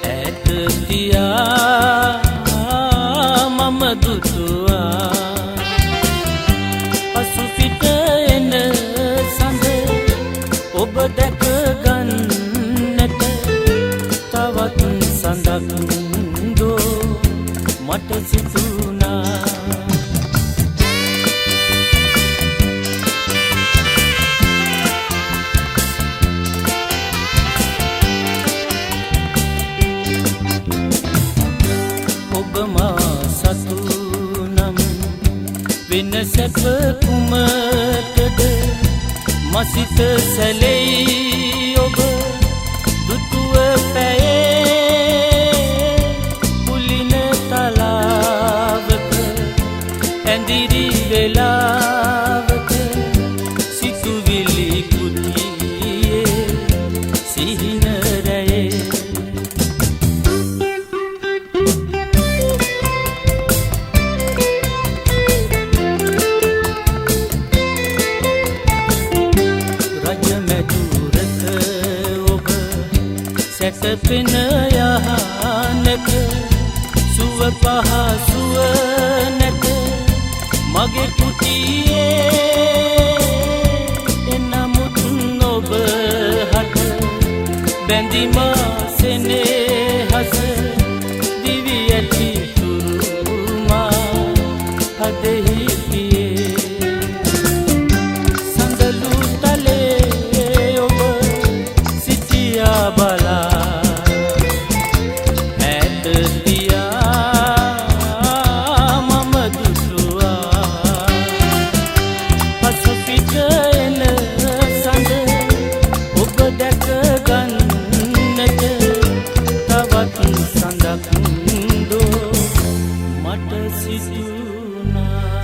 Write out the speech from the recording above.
ඈත තියා මම දුටුවා පසු පිට එන සඳ ඔබ දැක ගන්නට තවත් සඳක් දෝ මට සිතුණා ඔබ මා සතු නම් වෙන සැප කුමටද මසිත සැලෙයි ඔබ දුටුව පැයේ පුලින තලාවක ඇඳිරි වෙලාවක සිතුවිලි කුටියේ සිහින රැයේ සැතපෙන යහනක සුව පහසුව නැත මගේ කුටියේ එනමුත් ඔබ හට බැඳිම සෙනෙහස දිවි ඇති තුරුමා හදෙහි පියේ සඳලු තලේ ඔබ සිටියා බලා සඳක් දෝ මට සිතුණා